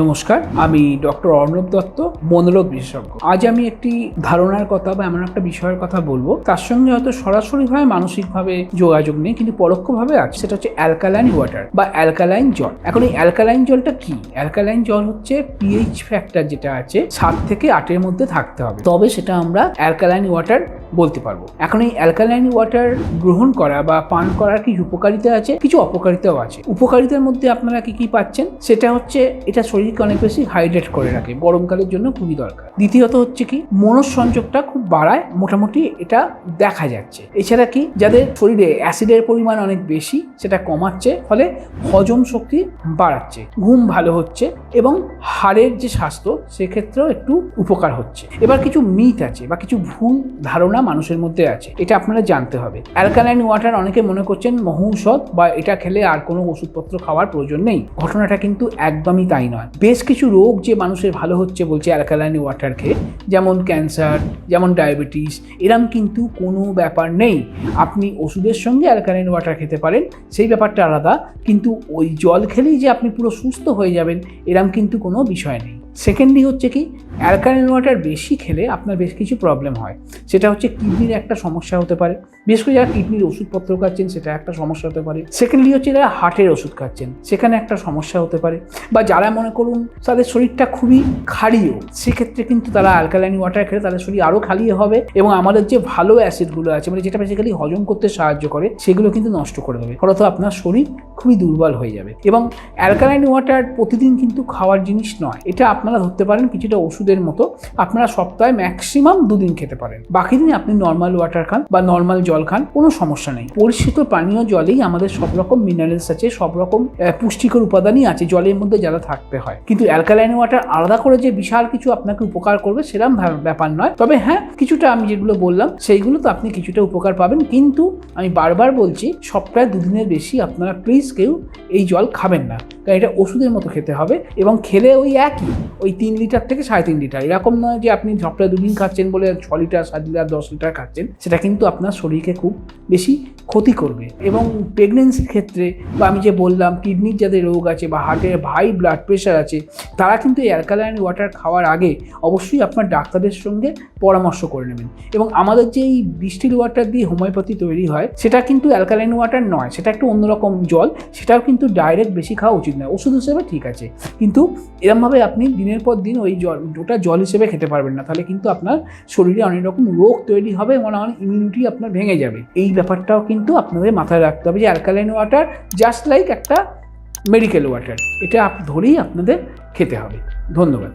নমস্কার, আমি ডক্টর অর্ণব দত্ত, মনোরোগ বিশেষজ্ঞ। আজ আমি একটি ধারণার কথা বা এমন একটা বিষয়ের কথা বলবো, তার সঙ্গে হয়তো সরাসরিভাবে মানসিকভাবে যোগাযোগ নেই, কিন্তু পরোক্ষভাবে আছে। সেটা হচ্ছে অ্যালকালাইন ওয়াটার বা অ্যালকালাইন জল। এখন এই অ্যালকালাইন জলটা কি? অ্যালকালাইন জল হচ্ছে পিএইচ ফ্যাক্টর যেটা আছে 7 থেকে 8-এর মধ্যে থাকতে হবে, তবে সেটা আমরা অ্যালকালাইন ওয়াটার বলতে পারবো। এখন এই অ্যালকালাইন ওয়াটার গ্রহণ করা বা পান করার কিছু উপকারিতা আছে, কিছু অপকারিতাও আছে। উপকারিতার মধ্যে আপনারা কি পাচ্ছেন সেটা হচ্ছে এটা শরীরকে অনেক বেশি হাইড্রেট করে রাখে, গরমকালের জন্য খুবই দরকার। দ্বিতীয়ত হচ্ছে কি মনঃসংযোগটা খুব বাড়ায়, মোটামুটি এটা দেখা যাচ্ছে। এছাড়া কি যাদের শরীরে অ্যাসিডের পরিমাণ অনেক বেশি সেটা কমাচ্ছে, ফলে হজম শক্তি বাড়াচ্ছে, ঘুম ভালো হচ্ছে এবং হাড়ের যে স্বাস্থ্য সেক্ষেত্রেও একটু উপকার হচ্ছে। এবার কিছু মিথ আছে বা কিছু ভুল ধারণা মানুষের মধ্যে আছে, এটা আপনারা জানতে হবে। অ্যালকালাইন ওয়াটার অনেকে মনে করছেন মহৌষধ বা এটা খেলে আর কোনো ওষুধপত্র খাওয়ার প্রয়োজন নেই। ঘটনাটা কিন্তু একদমই তাই নয়। বেশ কিছু রোগ যে মানুষের ভালো হচ্ছে বলছে অ্যালকালাইন ওয়াটার খেয়ে, যেমন ক্যান্সার, যেমন ডায়াবেটিস, এরম কিন্তু কোনো ব্যাপার নেই। আপনি ওষুধের সঙ্গে অ্যালকালাইন ওয়াটার খেতে পারেন, সেই ব্যাপারটা আলাদা, কিন্তু ওই জল খেলেই যে আপনি পুরো সুস্থ হয়ে যাবেন এরম কিন্তু কোনো বিষয় নেই। সেকেন্ডলি হচ্ছে কি অ্যালকালাইন ওয়াটার বেশি খেলে আপনার বেশ কিছু প্রবলেম হয়। সেটা হচ্ছে কিডনির একটা সমস্যা হতে পারে, বিশেষ করে যারা কিডনির ওষুধপত্র খাচ্ছেন সেটা একটা সমস্যা হতে পারে। সেকেন্ডলি হচ্ছে যারা হার্টের ওষুধ খাচ্ছেন সেখানে একটা সমস্যা হতে পারে, বা যারা মনে করুন তাদের শরীরটা খুবই ক্ষারীয়, সেক্ষেত্রে কিন্তু তারা অ্যালকালাইন ওয়াটার খেলে তাদের শরীর আরও ক্ষারীয় হবে এবং আমাদের যে ভালো অ্যাসিডগুলো আছে, মানে যেটা বেসিক্যালি হজম করতে সাহায্য করে, সেগুলো কিন্তু নষ্ট করে দেবে। ফলত আপনার শরীর খুবই দুর্বল হয়ে যাবে। এবং অ্যালকালাইন ওয়াটার প্রতিদিন কিন্তু খাওয়ার জিনিস নয়, এটা আপনারা ধরতে পারেন কিছুটা ওষুধের মতো। আপনারা সপ্তাহে ম্যাক্সিমাম 2 দিন খেতে পারেন, বাকি দিন আপনি নর্মাল ওয়াটার খান বা নর্মাল জল খান, কোনো সমস্যা নেই। পরিশোধিত পানীয় জলেই আমাদের সব রকম মিনারেলস আছে, সব রকম পুষ্টিকর উপাদানই আছে জলের মধ্যে যারা থাকতে হয়। কিন্তু অ্যালকালাইন ওয়াটার আলাদা করে যে বিশাল কিছু আপনাকে উপকার করবে সেরকম ব্যাপার নয়। তবে হ্যাঁ, কিছুটা আমি যেগুলো বললাম সেইগুলো তো আপনি কিছুটা উপকার পাবেন, কিন্তু আমি বারবার বলছি সপ্তাহে 2 দিনের বেশি আপনারা প্লিজ কেউ এই জল খাবেন না, কারণ এটা ওষুধের মতো খেতে হবে এবং খেলে ওই একই ওই 3 লিটার থেকে 3.5 লিটার, এরকম নয় যে আপনি সপ্তাহে 2 দিন খাচ্ছেন বলে 6 লিটার 7 লিটার 10 লিটার খাচ্ছেন, সেটা কিন্তু আপনার শরীরকে খুব বেশি ক্ষতি করবে। এবং প্রেগনেন্সির ক্ষেত্রে বা আমি যে বললাম কিডনির যাদের রোগ আছে বা হার্টের হাই ব্লাড প্রেশার আছে, তারা কিন্তু এই অ্যালকালাইন ওয়াটার খাওয়ার আগে অবশ্যই আপনার ডাক্তারের সঙ্গে পরামর্শ করে নেবেন। এবং আমাদের যে এই ডিস্টিল ওয়াটার দিয়ে হোমিওপ্যাথি তৈরি হয় সেটা কিন্তু অ্যালকালাইন ওয়াটার নয়, সেটা একটু অন্যরকম জল, সেটাও কিন্তু ডাইরেক্ট বেশি খাওয়া উচিত নয়। ওষুধ হিসেবে ঠিক আছে, কিন্তু এরমভাবে আপনি দিনের পর দিন ওই জল ওটা জল হিসেবে খেতে পারবেন না, তাহলে কিন্তু আপনার শরীরে অনেক রকম রোগ তৈরি হবে এবং অনেক ইমিউনিটি আপনার ভেঙে যাবে। এই ব্যাপারটাও কিন্তু আপনাদের মাথায় রাখতে হবে যে অ্যালকালাইন ওয়াটার জাস্ট লাইক একটা মেডিকেল ওয়াটার, এটা ধরেই আপনাদের খেতে হবে। ধন্যবাদ।